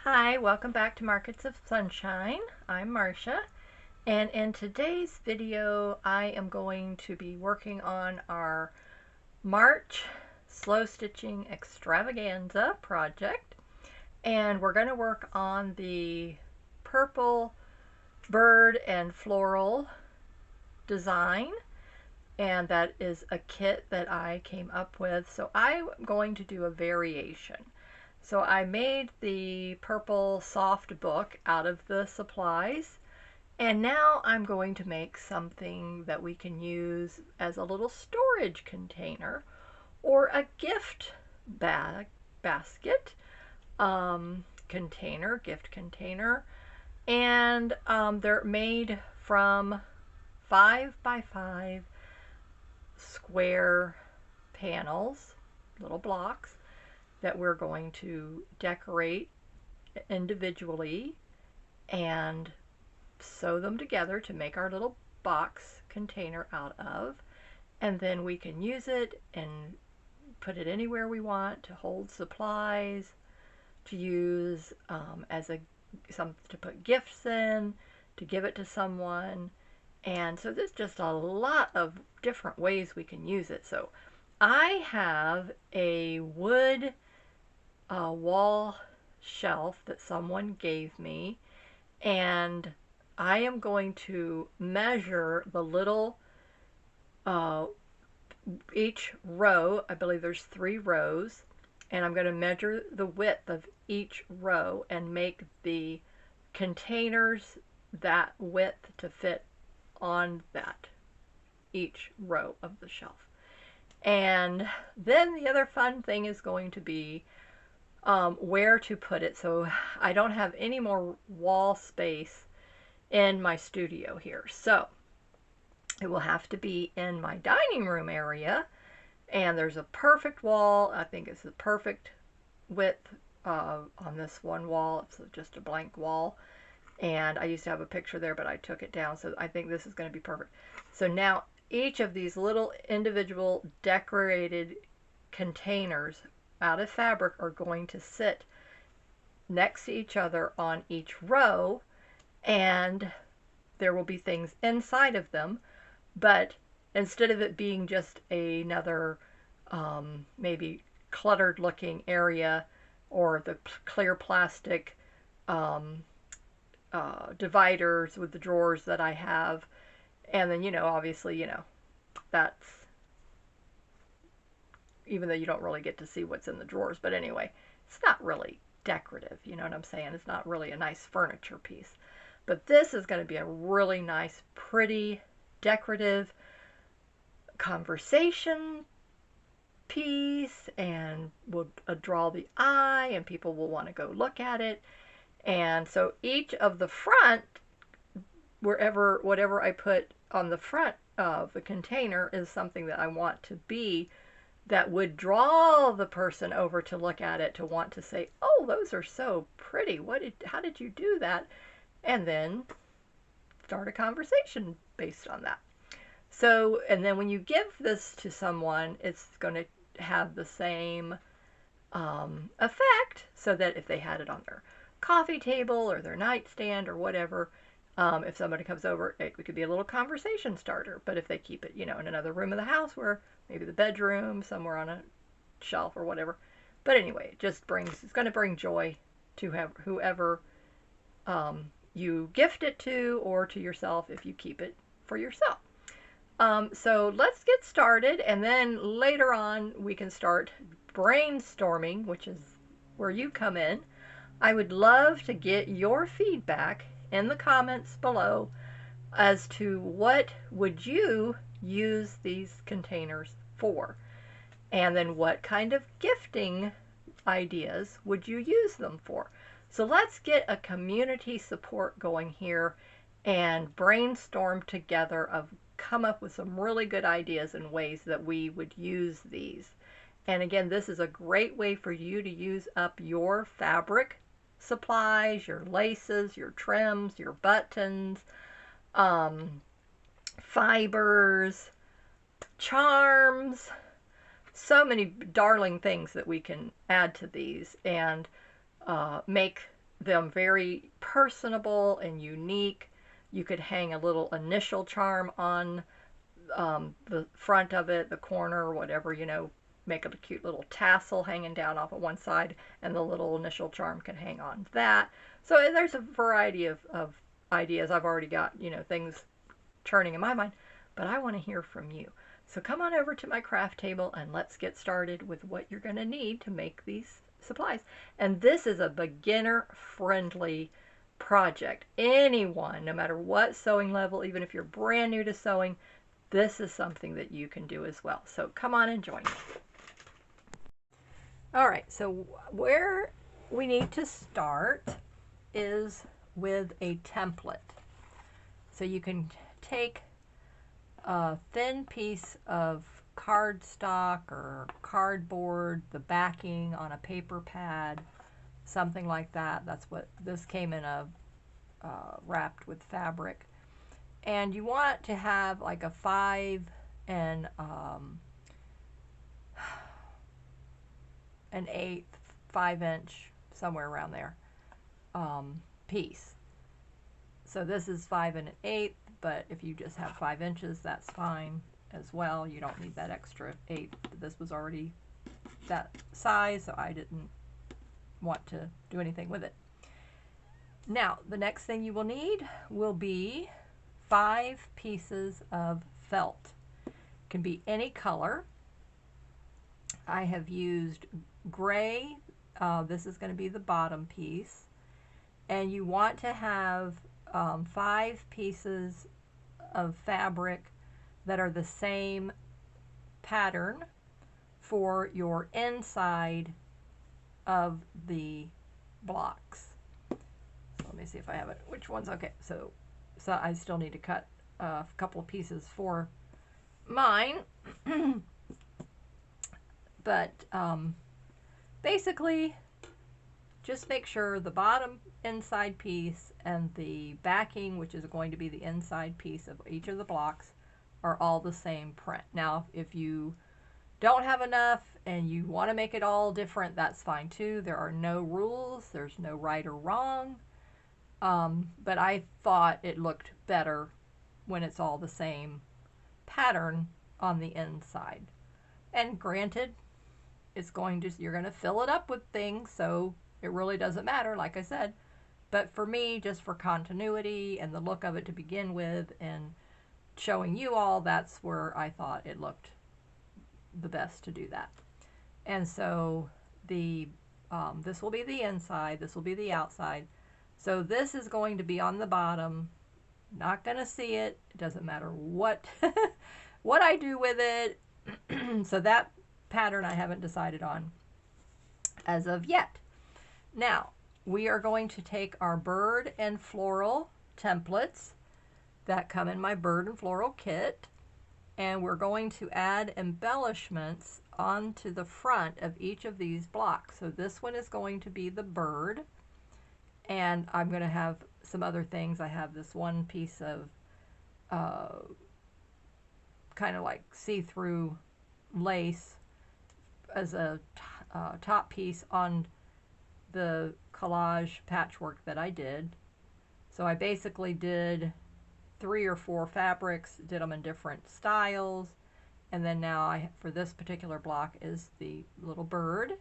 Hi, welcome back to Markets of Sunshine. I'm Marcia, and in today's video I am going to be working on our March slow stitching extravaganza project, and we're going to work on the purple bird and floral design, and that is a kit that I came up with. So I'm going to do a variation. So I made the purple soft book out of the supplies, and now I'm going to make something that we can use as a little storage container or a gift basket gift container. And they're made from 5x5 square panels, little blocks, that we're going to decorate individually and sew them together to make our little box container out of. And then we can use it and put it anywhere we want to hold supplies, to use as to put gifts in, to give it to someone. And so there's just a lot of different ways we can use it. So I have a wood wall shelf that someone gave me, and I am going to measure the little each row. I believe there's 3 rows, and I'm going to measure the width of each row and make the containers that width to fit on that each row of the shelf. And then the other fun thing is going to be where to put it. So I don't have any more wall space in my studio here, so it will have to be in my dining room area. And there's a perfect wall. I think it's the perfect width on this one wall. It's just a blank wall, and I used to have a picture there, but I took it down, so I think this is going to be perfect. So now each of these little individual decorated containers out of fabric are going to sit next to each other on each row, and there will be things inside of them, but instead of it being just another maybe cluttered looking area, or the clear plastic dividers with the drawers that I have, and then obviously that's, even though you don't really get to see what's in the drawers, but anyway, it's not really decorative, you know what I'm saying? It's not really a nice furniture piece. But this is going to be a really nice, pretty, decorative conversation piece, and will draw the eye, and people will want to go look at it. And so each of the front, whatever I put on the front of the container is something that I want to be, that would draw the person over to look at it, to want to say, oh, those are so pretty. How did you do that? And then start a conversation based on that. So, and then when you give this to someone, it's going to have the same effect, so that if they had it on their coffee table or their nightstand or whatever, if somebody comes over, it could be a little conversation starter. But if they keep it, in another room of the house, where maybe the bedroom, somewhere on a shelf or whatever. But anyway, it's going to bring joy to whoever you gift it to, or to yourself if you keep it for yourself. So let's get started, and then later on we can start brainstorming, which is where you come in. I would love to get your feedback in the comments below as to what would you use these containers for, and then what kind of gifting ideas would you use them for. So let's get a community support going here and brainstorm together, come up with some really good ideas and ways that we would use these. And again, this is a great way for you to use up your fabric supplies, your laces, your trims, your buttons, fibers, charms, so many darling things that we can add to these and make them very personable and unique. You could hang a little initial charm on the front of it, the corner, whatever, make a cute little tassel hanging down off of one side, and the little initial charm can hang on that. So there's a variety of ideas. I've already got, things churning in my mind, but I want to hear from you. So come on over to my craft table and let's get started with what you're going to need to make these supplies. And this is a beginner friendly project. Anyone, no matter what sewing level, even if you're brand new to sewing, this is something that you can do as well. So come on and join me. All right, so where we need to start is with a template. So you can take a thin piece of cardstock or cardboard, the backing on a paper pad, something like that. That's what this came in wrapped with fabric. And you want to have like a 5 and an 1/8, 5-inch, somewhere around there, piece. So this is 5 and 1/8, but if you just have 5 inches, that's fine as well. You don't need that extra 8. This was already that size, so I didn't want to do anything with it. Now, the next thing you will need will be 5 pieces of felt. It can be any color. I have used gray. This is going to be the bottom piece. And you want to have 5 pieces of fabric that are the same pattern for your inside of the blocks. So let me see if I have it. Which one's okay? So I still need to cut a couple of pieces for mine. But basically, just make sure the bottom inside piece and the backing, which is going to be the inside piece of each of the blocks, are all the same print. Now, if you don't have enough and you want to make it all different, that's fine too. There are no rules. There's no right or wrong. But I thought it looked better when it's all the same pattern on the inside. And granted, you're going to fill it up with things, so it really doesn't matter, like I said. But for me, just for continuity and the look of it to begin with and showing you all, that's where I thought it looked the best to do that. And so this will be the inside, this will be the outside. So this is going to be on the bottom. Not going to see it. It doesn't matter what what I do with it. So that pattern I haven't decided on as of yet. Now, we are going to take our bird and floral templates that come in my bird and floral kit, and we're going to add embellishments onto the front of each of these blocks. So this one is going to be the bird, and I'm going to have some other things. I have this one piece of kind of like see-through lace as a top piece on the collage patchwork that I did. So I basically did 3 or 4 fabrics, did them in different styles, and then now for this particular block is the little bird,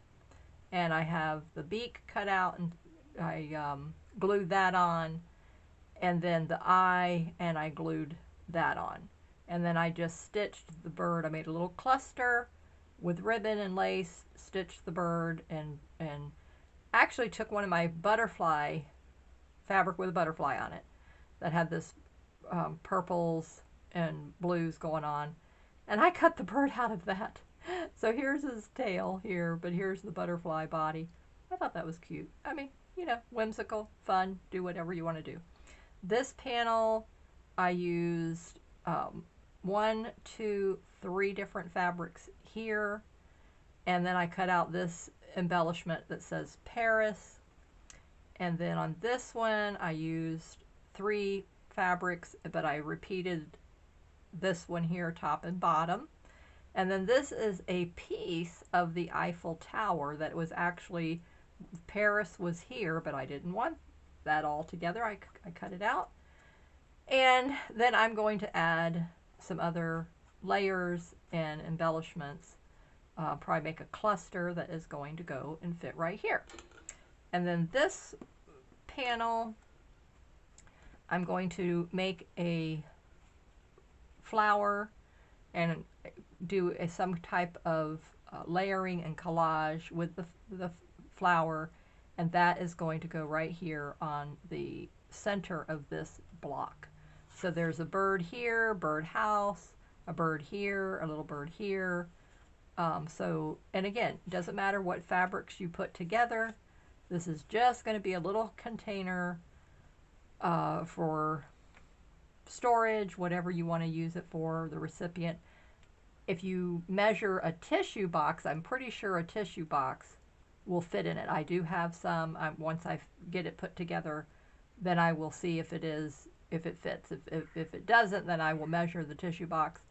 and I have the beak cut out, and I glued that on, and then the eye, and I glued that on. And then I just stitched the bird. I made a little cluster with ribbon and lace, stitched the bird, and actually took one of my butterfly fabric with a butterfly on it that had this purples and blues going on, and I cut the bird out of that. So here's his tail here, but here's the butterfly body. I thought that was cute. I mean, whimsical, fun, do whatever you want to do. This panel, I used 1, 2, 3 different fabrics here, and then I cut out this embellishment that says Paris, and then on this one I used 3 fabrics, but I repeated this one here, top and bottom. And then this is a piece of the Eiffel Tower that was actually Paris was here, but I didn't want that all together. I cut it out. And then I'm going to add some other layers and embellishments. Probably make a cluster that is going to go and fit right here. And then this panel, I'm going to make a flower and do some type of layering and collage with the flower, and that is going to go right here on the center of this block. So there's a bird here, bird house, a bird here, a little bird here. And again, it doesn't matter what fabrics you put together. This is just going to be a little container for storage, whatever you want to use it for, the recipient. If you measure a tissue box, I'm pretty sure a tissue box will fit in it. I do have some. Once I get it put together, then I will see if it fits. If it doesn't, then I will measure the tissue box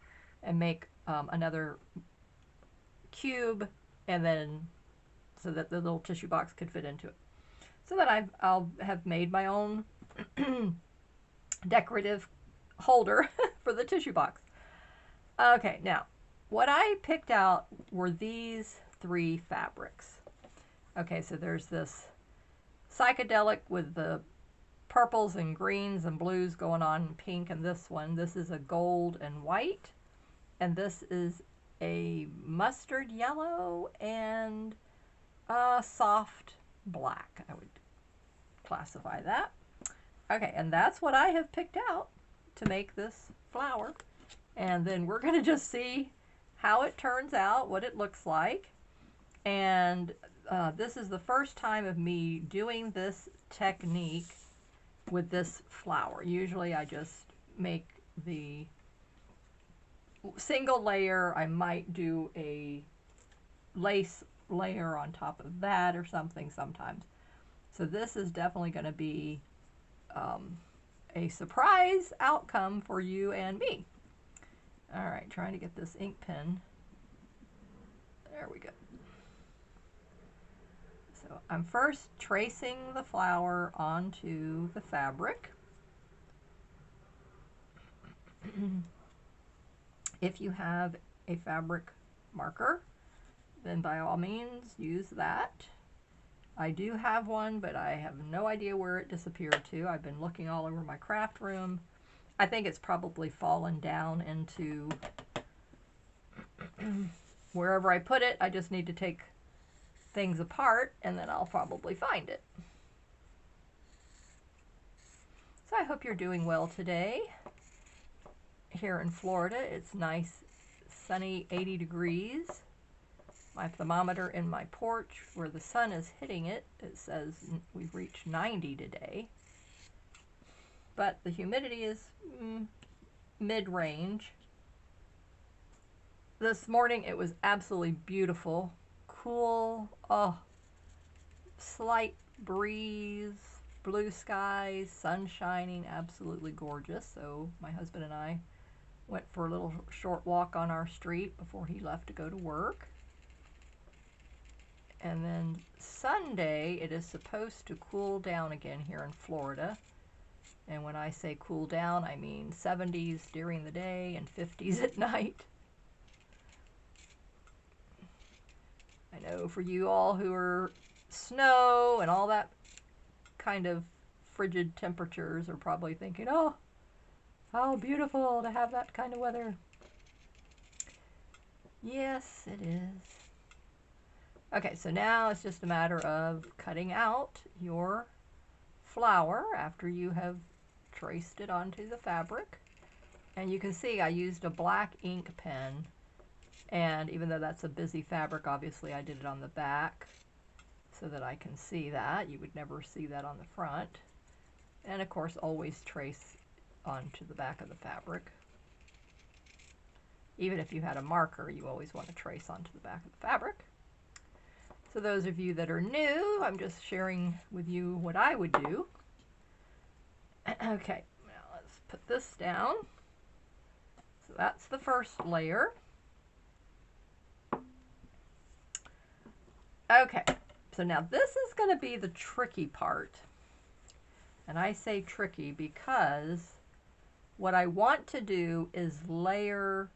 and make another cube, and then so that the little tissue box could fit into it. So that I'll have made my own decorative holder for the tissue box. Okay, now what I picked out were these 3 fabrics. Okay, so there's this psychedelic with the purples and greens and blues going on, pink, and this one. This is a gold and white, and this is a mustard yellow and a soft black. I would classify that. Okay, and that's what I have picked out to make this flower. And then we're going to just see how it turns out, what it looks like. And this is the first time of me doing this technique with this flower. Usually I just make the single layer. I might do a lace layer on top of that or something sometimes. So this is definitely going to be a surprise outcome for you and me. All right, trying to get this ink pen. There we go. So I'm first tracing the flower onto the fabric. If you have a fabric marker, then by all means use that. I do have one, but I have no idea where it disappeared to. I've been looking all over my craft room. I think it's probably fallen down into wherever I put it. I just need to take things apart, and then I'll probably find it. So I hope you're doing well today. Here in Florida, it's nice, sunny, 80 degrees. My thermometer in my porch, where the sun is hitting it, it says we've reached 90 today. But the humidity is mid-range. This morning it was absolutely beautiful. Cool, oh, slight breeze, blue skies, sun shining, absolutely gorgeous. So my husband and I went for a little short walk on our street before he left to go to work. And then Sunday, it is supposed to cool down again here in Florida. And when I say cool down, I mean 70s during the day and 50s at night. I know for you all who are snow and all that kind of frigid temperatures are probably thinking, oh, how beautiful to have that kind of weather. Yes, it is. Okay, so now it's just a matter of cutting out your flower after you have traced it onto the fabric. And you can see I used a black ink pen, and even though that's a busy fabric, obviously I did it on the back so that I can see that. You would never see that on the front. And of course, always trace onto the back of the fabric. Even if you had a marker, you always want to trace onto the back of the fabric. So those of you that are new, I'm just sharing with you what I would do. Okay, now let's put this down. So that's the first layer. Okay, So now this is going to be the tricky part. And I say tricky because what I want to do is layer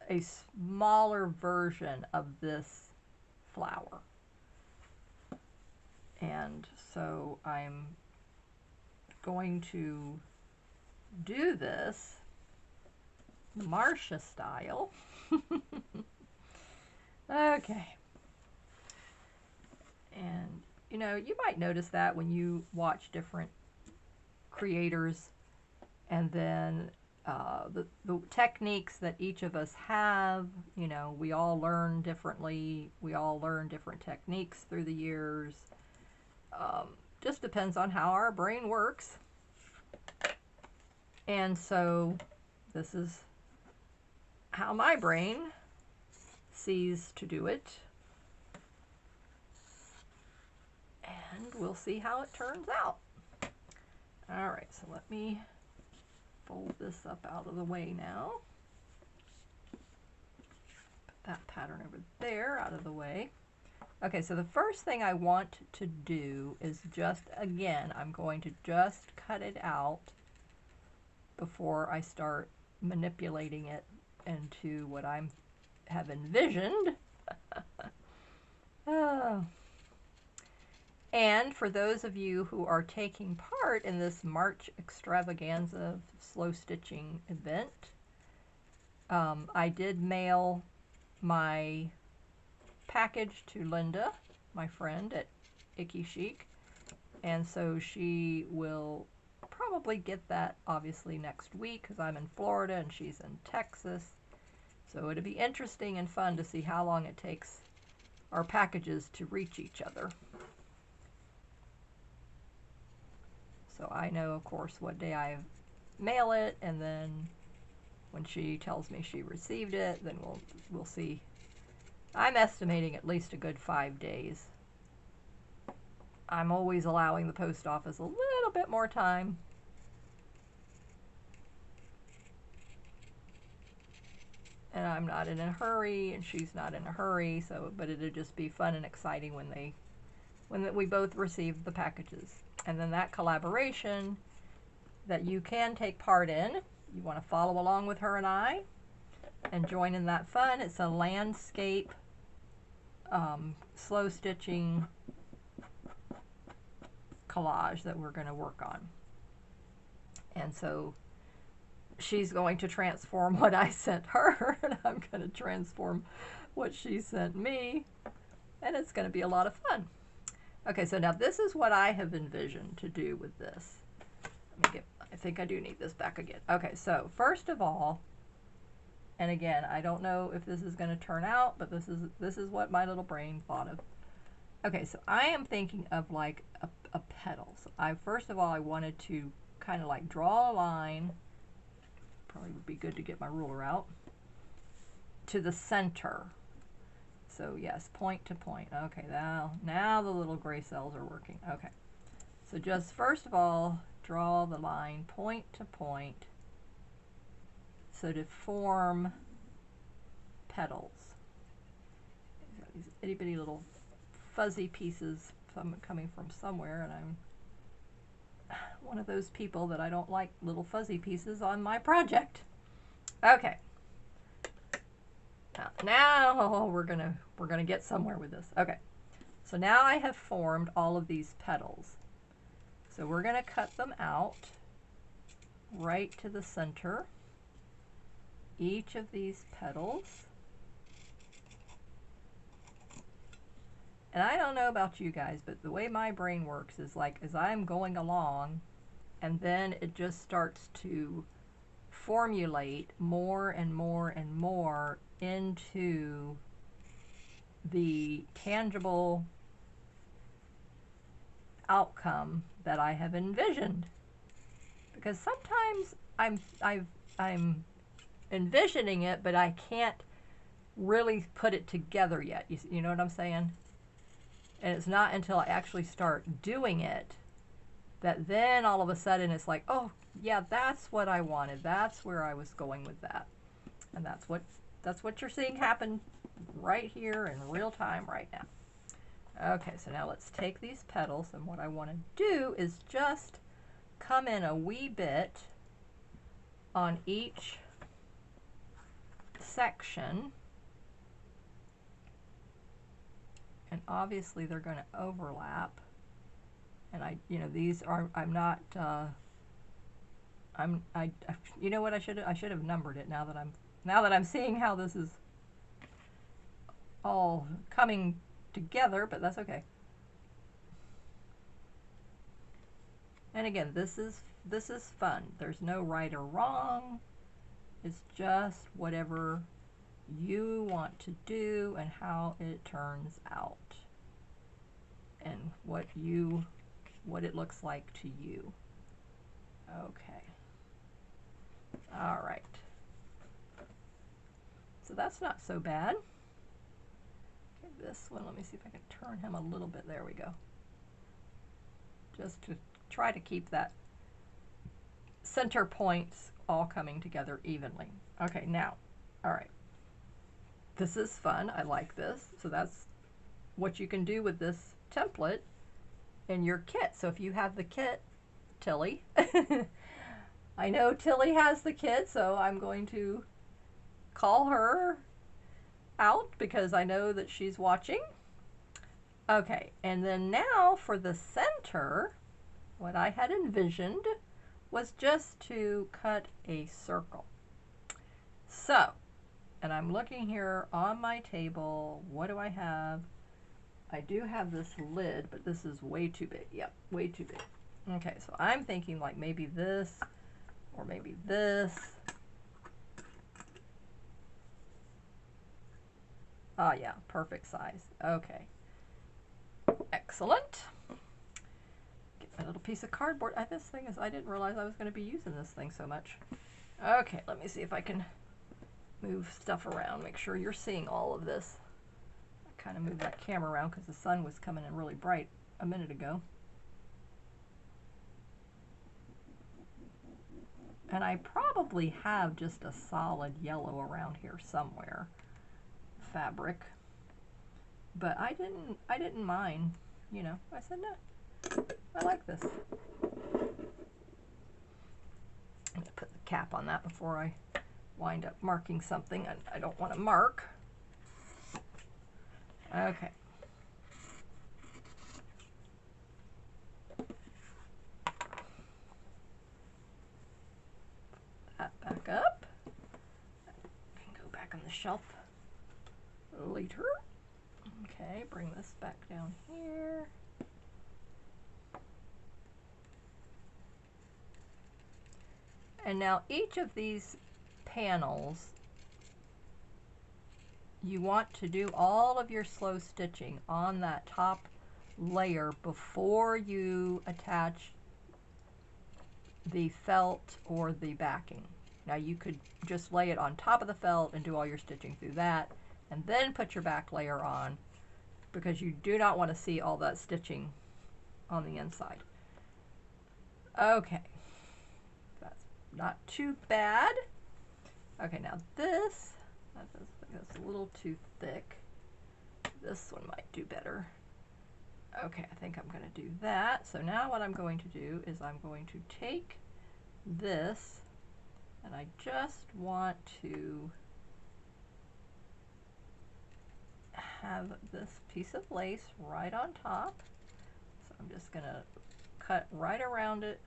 a smaller version of this flower. And so I'm going to do this Marcia style. Okay. And you know, you might notice that when you watch different creators, and then the techniques that each of us have, you know, we all learn differently. We all learn different techniques through the years. Just depends on how our brain works. And so this is how my brain sees to do it. And we'll see how it turns out. All right, so let me fold this up out of the way now. Put that pattern over there out of the way. Okay, so the first thing I want to do is just, again, I'm going to just cut it out before I start manipulating it into what I have envisioned. Oh. And for those of you who are taking part in this March extravaganza slow stitching event, I did mail my package to Linda, my friend at Icky Chic, and so she will probably get that obviously next week because I'm in Florida and she's in Texas. So it'll be interesting and fun to see how long it takes our packages to reach each other. So I know, of course, what day I mail it, and then when she tells me she received it, then we'll see. I'm estimating at least a good 5 days. I'm always allowing the post office a little bit more time. And I'm not in a hurry, and she's not in a hurry, so, but it'll just be fun and exciting when we both receive the packages. And then that collaboration that you can take part in, you want to follow along with her and I and join in that fun. It's a landscape slow stitching collage that we're going to work on. And so she's going to transform what I sent her, and I'm going to transform what she sent me, and it's going to be a lot of fun. Okay, so now this is what I have envisioned to do with this. I think I do need this back again. Okay, so first of all, and again, I don't know if this is going to turn out, but this is what my little brain thought of. Okay, so I am thinking of like a petal. So first of all, I wanted to kind of like draw a line. Probably would be good to get my ruler out. To the center. So yes, point to point. Okay, now the little gray cells are working. Okay, so just first of all, draw the line point to point. So to form petals. These itty bitty little fuzzy pieces coming from somewhere, and I'm one of those people that I don't like little fuzzy pieces on my project. Okay. Now we're gonna get somewhere with this. Okay. So now I have formed all of these petals. So we're gonna cut them out right to the center. Each of these petals. And I don't know about you guys, but the way my brain works is like as I'm going along, and then it just starts to formulate more and more and more into the tangible outcome that I have envisioned. Because sometimes I'm envisioning it, but I can't really put it together yet. You know what I'm saying? And it's not until I actually start doing it that then all of a sudden it's like, oh yeah, that's what I wanted. That's where I was going with that. And that's what you're seeing happen right here in real time right now. Okay, so now let's take these petals, and what I want to do is just come in a wee bit on each section, and obviously they're going to overlap, and these are, I'm not, you know what, I should have numbered it now that I'm seeing how this is all coming together, but that's okay. And again, this is fun. There's no right or wrong. It's just whatever you want to do and how it turns out and what it looks like to you. Okay. All right. So that's not so bad. Okay, this one, let me see if I can turn him a little bit. There we go. Just to try to keep that center points all coming together evenly. Okay, now, all right. This is fun. I like this. So that's what you can do with this template in your kit. So if you have the kit, Tilly, I know Tilly has the kit, so I'm going to call her out because I know that she's watching. Okay, and then now for the center, what I had envisioned was just to cut a circle. So, and I'm looking here on my table, what do I have? I do have this lid, but this is way too big. Yep, way too big. Okay, so I'm thinking like maybe this, or maybe this. Oh yeah, perfect size. Okay. Excellent. Get my little piece of cardboard. This thing is, I didn't realize I was going to be using this thing so much. Okay, let me see if I can move stuff around, make sure you're seeing all of this. I kind of moved that camera around because the sun was coming in really bright a minute ago. And I probably have just a solid yellow around here somewhere, fabric. But I didn't mind, you know. I said, no, I like this. I'm going to put the cap on that before I wind up marking something I don't want to mark. Okay. That back up. Can go back on the shelf later. Okay, bring this back down here. And now each of these panels, you want to do all of your slow stitching on that top layer before you attach the felt or the backing. Now you could just lay it on top of the felt and do all your stitching through that, and then put your back layer on, because you do not want to see all that stitching on the inside. Okay, that's not too bad. Okay, now this, that's a little too thick. This one might do better. Okay, I think I'm going to do that. So now what I'm going to do is I'm going to take this, and I just want to have this piece of lace right on top. So I'm just going to cut right around it.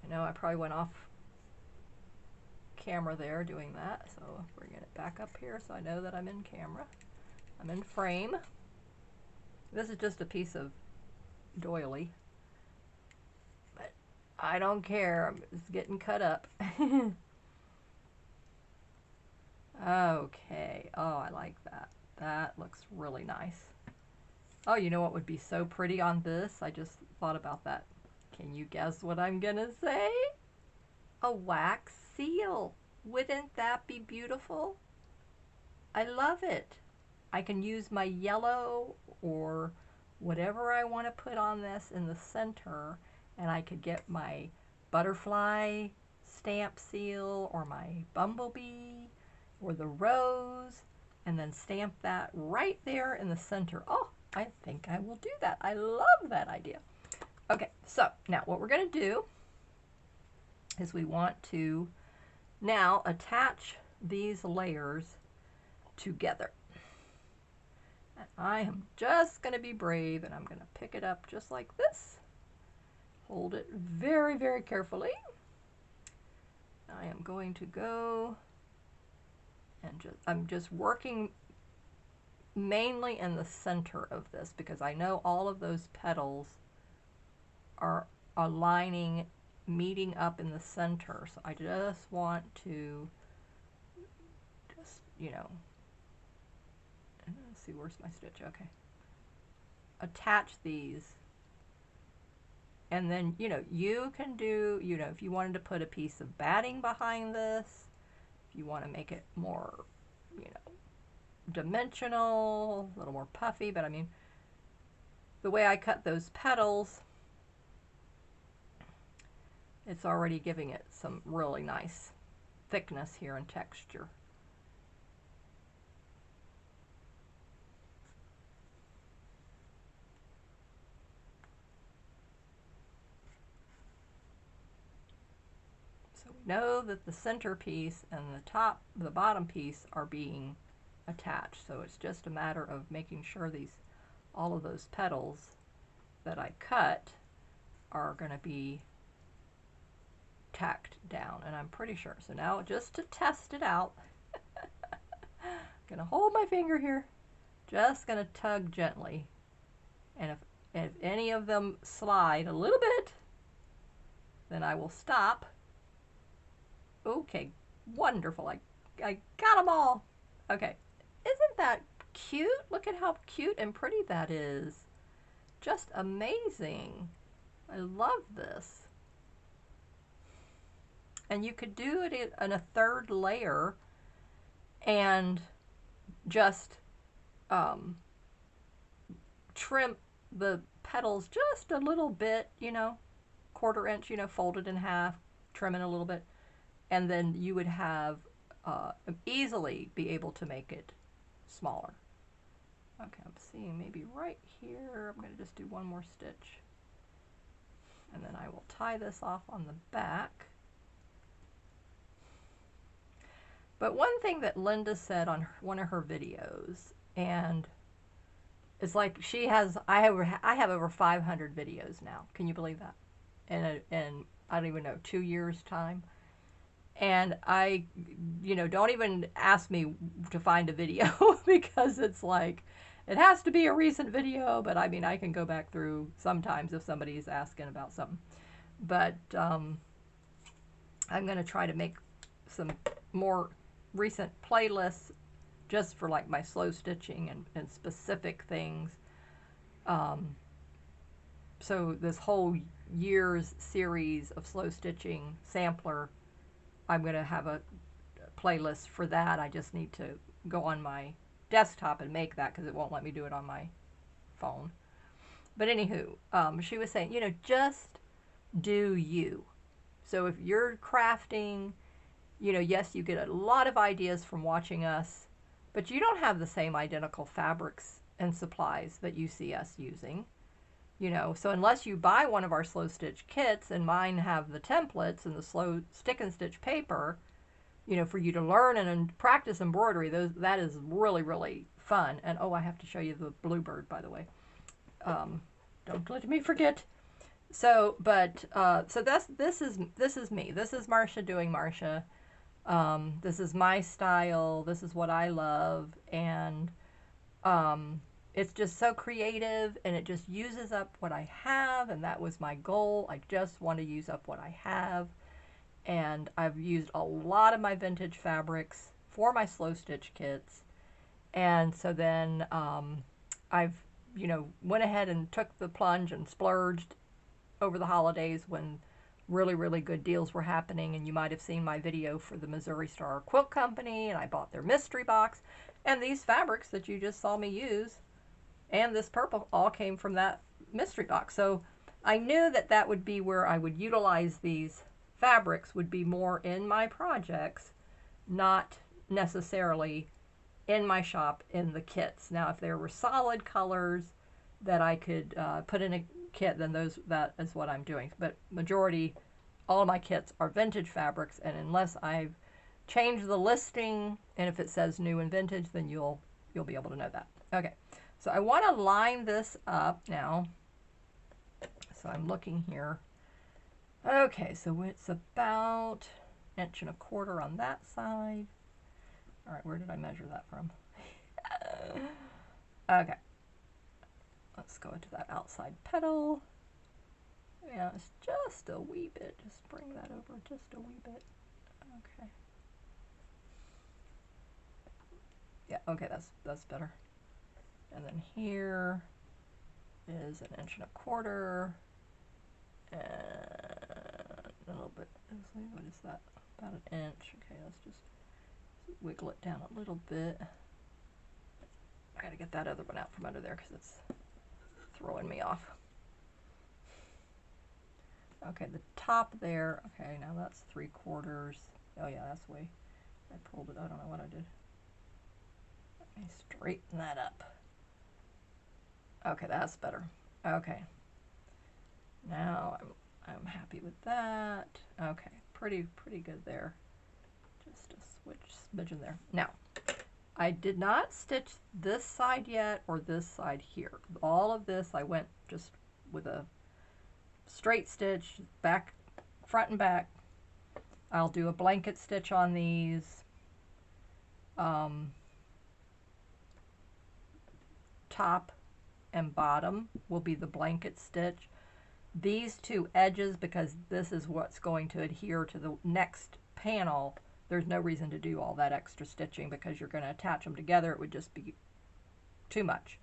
I know I probably went off camera there doing that, so bringing it back up here so I know that I'm in camera. I'm in frame. This is just a piece of doily, but I don't care. It's getting cut up. Okay. Oh, I like that. That looks really nice. Oh, you know what would be so pretty on this? I just thought about that. Can you guess what I'm gonna say? A wax seal. Wouldn't that be beautiful? I love it. I can use my yellow or whatever I want to put on this in the center, and I could get my butterfly stamp seal or my bumblebee or the rose, and then stamp that right there in the center. Oh, I think I will do that. I love that idea. Okay, so now what we're going to do is we want to now attach these layers together. And I am just going to be brave, and I'm going to pick it up just like this. Hold it very, very carefully. I am going to go and I'm just working mainly in the center of this because I know all of those petals are aligning, meeting up in the center. So I just want to you know, let's see, where's my stitch? Okay. Attach these. And then, you know, you can do, you know, if you wanted to put a piece of batting behind this, if you want to make it more, you know, dimensional, a little more puffy, but I mean, the way I cut those petals, it's already giving it some really nice thickness here and texture. So we know that the center piece and the bottom piece are being attached. So it's just a matter of making sure all of those petals that I cut are going to be tacked down, and I'm pretty sure. So now, just to test it out, gonna hold my finger here, just gonna tug gently, and if any of them slide a little bit, then I will stop. Okay, wonderful. I got them all. Okay, isn't that cute? Look at how cute and pretty that is. Just amazing. I love this. And you could do it in a third layer and just trim the petals just a little bit, you know, 1/4 inch, you know, fold it in half, trim it a little bit, and then you would have easily be able to make it smaller. Okay, I'm seeing maybe right here, I'm going to just do one more stitch, and then I will tie this off on the back. But one thing that Linda said on one of her videos, and it's like I have over 500 videos now. Can you believe that? In I don't even know, 2 years time. And I, you know, don't even ask me to find a video because it's like, it has to be a recent video, but I mean, I can go back through sometimes if somebody's asking about something. But I'm going to try to make some more recent playlists just for like my slow stitching and specific things. So this whole year's series of slow stitching sampler, I'm going to have a playlist for that. I just need to go on my desktop and make that because it won't let me do it on my phone. But anywho, she was saying, you know, just do you. So if you're crafting, you know, yes, you get a lot of ideas from watching us, but you don't have the same identical fabrics and supplies that you see us using. You know, so unless you buy one of our slow stitch kits, and mine have the templates and the slow stick and stitch paper, you know, for you to learn and practice embroidery, that is really, really fun. And oh, I have to show you the bluebird, by the way. Don't let me forget. So, but so this is me. This is Marcia doing Marcia. This is my style. This is what I love, and it's just so creative, and it just uses up what I have, and that was my goal. I just want to use up what I have, and I've used a lot of my vintage fabrics for my slow stitch kits, and so then I've, you know, went ahead and took the plunge and splurged over the holidays when really, really good deals were happening, and you might have seen my video for the Missouri Star Quilt Company, and I bought their mystery box, and these fabrics that you just saw me use and this purple all came from that mystery box. So I knew that that would be where I would utilize these fabrics, would be more in my projects, not necessarily in my shop in the kits. Now, if there were solid colors that I could put in a kit, then that is what I'm doing. But majority, all of my kits are vintage fabrics, and unless I've changed the listing, and if it says new and vintage, then you'll be able to know that. Okay, so I want to line this up now. So I'm looking here. Okay, so it's about 1.25 inches on that side. All right, where did I measure that from? Okay, let's go into that outside petal. Yeah, it's just a wee bit. Just bring that over just a wee bit. Okay. Yeah, okay, that's better. And then here is 1.25 inches. And a little bit, what is that? About 1 inch. Okay, let's just wiggle it down a little bit. I gotta get that other one out from under there because it's throwing me off. Okay, the top there. Okay, now that's 3/4. Oh yeah, that's the way I pulled it. I don't know what I did. Let me straighten that up. Okay, that's better. Okay. Now I'm happy with that. Okay, pretty good there. Just a smidgen there. Now, I did not stitch this side yet or this side here. All of this I went just with a straight stitch, back, front and back. I'll do a blanket stitch on these. Top and bottom will be the blanket stitch. These two edges, because this is what's going to adhere to the next panel, there's no reason to do all that extra stitching because you're going to attach them together. It would just be too much.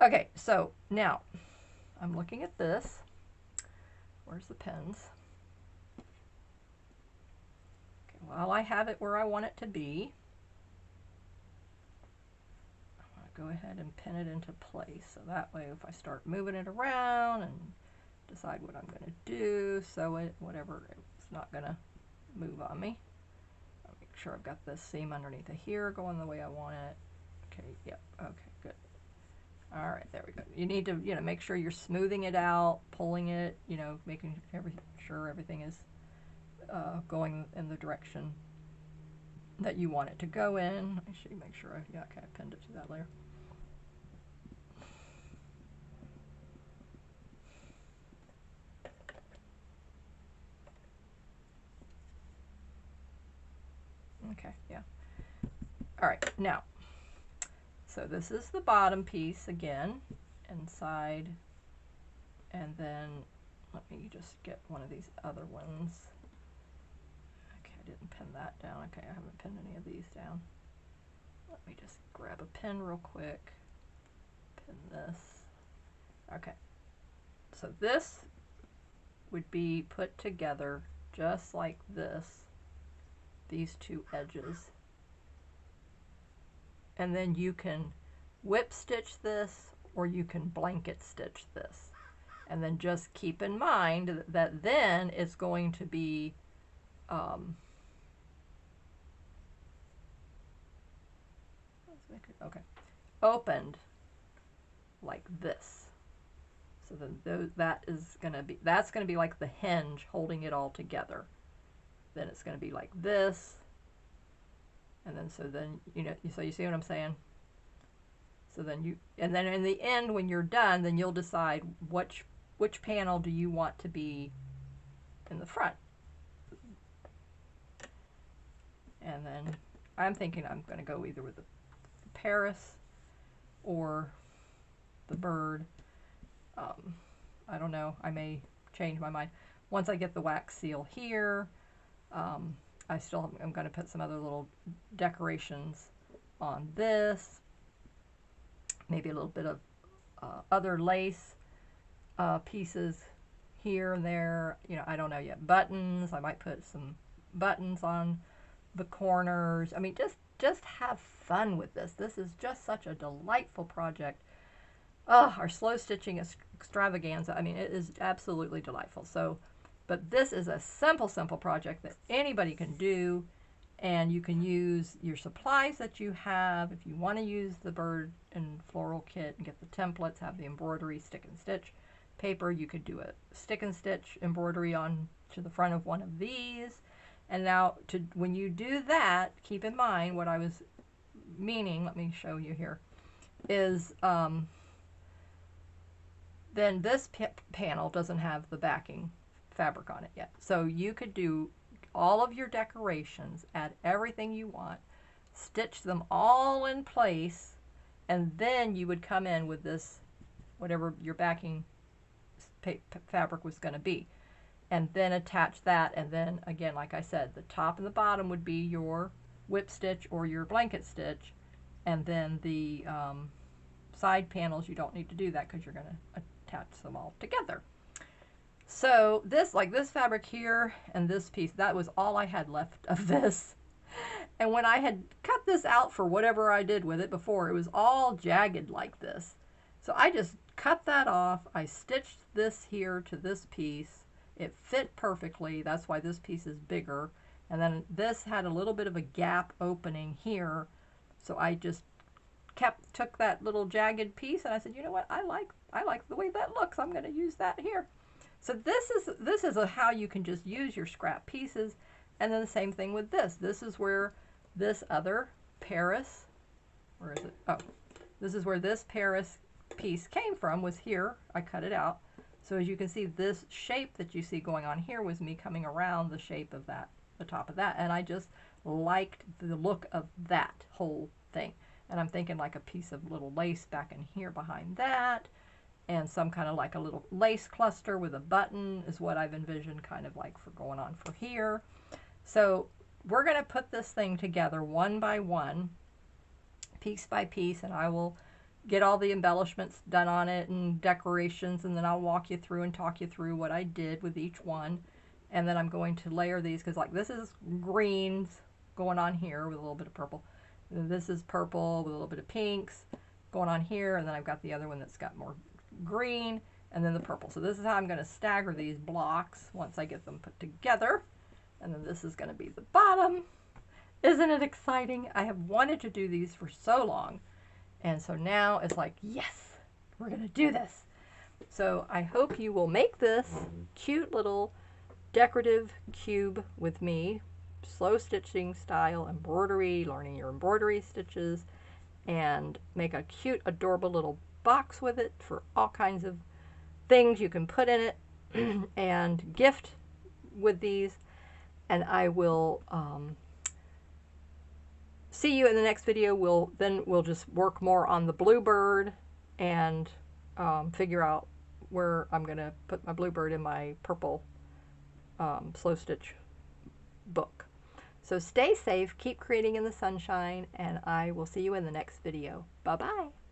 Okay, so now I'm looking at this. Where's the pins? Okay, well, I have it where I want it to be. I'm going to go ahead and pin it into place. So that way, if I start moving it around and decide what I'm going to do, sew it, whatever, it's not going to move on me. I'll make sure I've got this seam underneath of here going the way I want it. Okay, yep, okay, good. All right, there we go. You need to, make sure you're smoothing it out, pulling it, making sure everything is going in the direction that you want it to go in. I should make sure I pinned it to that layer. Okay, yeah. All right, now, so this is the bottom piece again, inside, and then let me just get one of these other ones. Okay, I didn't pin that down. Okay, I haven't pinned any of these down. Let me just grab a pin real quick, pin this. Okay, so this would be put together just like this, these two edges. And then you can whip stitch this or you can blanket stitch this. And then just keep in mind that then it's going to be opened like this. So then that's going to be like the hinge holding it all together. Then it's going to be like this. And then, so you see what I'm saying? So then and then in the end, when you're done, then you'll decide which panel do you want to be in the front. And then I'm thinking I'm going to go either with the Paris or the bird. I don't know. I may change my mind. Once I get the wax seal here, I still am going to put some other little decorations on this. Maybe a little bit of other lace pieces here and there. I don't know yet. Buttons. I might put some buttons on the corners. I mean, just have fun with this. This is just such a delightful project. Oh, our slow stitching extravaganza. I mean, it is absolutely delightful. So, but this is a simple project that anybody can do. And you can use your supplies that you have. If you want to use the bird and floral kit and get the templates, have the embroidery stick and stitch paper, you could do a stick and stitch embroidery on to the front of one of these. And now when you do that, keep in mind what I was meaning, let me show you here, is then this panel doesn't have the backing fabric on it yet. So you could do all of your decorations, add everything you want, stitch them all in place, and then you would come in with this, whatever your backing fabric was going to be, and then attach that. And then again, like I said, the top and the bottom would be your whip stitch or your blanket stitch, and then the side panels, you don't need to do that because you're going to attach them all together. So this, like this fabric here and this piece, that was all I had left of this. And when I had cut this out for whatever I did with it before, it was all jagged like this. So I just cut that off. I stitched this here to this piece. It fit perfectly. That's why this piece is bigger. And then this had a little bit of a gap opening here. So I just took that little jagged piece and I said, you know what, I like the way that looks. I'm going to use that here. So this is how you can just use your scrap pieces. And then the same thing with this. This is where this other Paris, where is it? Oh, this is where this Paris piece came from, was here. I cut it out. So as you can see, this shape that you see going on here was me coming around the shape of that, the top of that. And I just liked the look of that whole thing. And I'm thinking like a piece of little lace back in here behind that. And some kind of like a little lace cluster with a button is what I've envisioned, kind of like for going on for here. So we're going to put this thing together one by one, piece by piece, and I will get all the embellishments done on it and decorations, and then I'll walk you through and talk you through what I did with each one. And then I'm going to layer these, because like this is greens going on here with a little bit of purple. This is purple with a little bit of pinks going on here, and then I've got the other one that's got more green, and then the purple. So this is how I'm going to stagger these blocks once I get them put together. And then this is going to be the bottom. Isn't it exciting? I have wanted to do these for so long, and so now it's like, yes, we're going to do this. So I hope you will make this cute little decorative cube with me, slow stitching style embroidery, learning your embroidery stitches, and make a cute, adorable little box with it for all kinds of things you can put in it and gift with these. And I will see you in the next video. We'll just work more on the bluebird and figure out where I'm going to put my bluebird in my purple slow stitch book. So stay safe, keep creating in the sunshine, and I will see you in the next video. Bye-bye.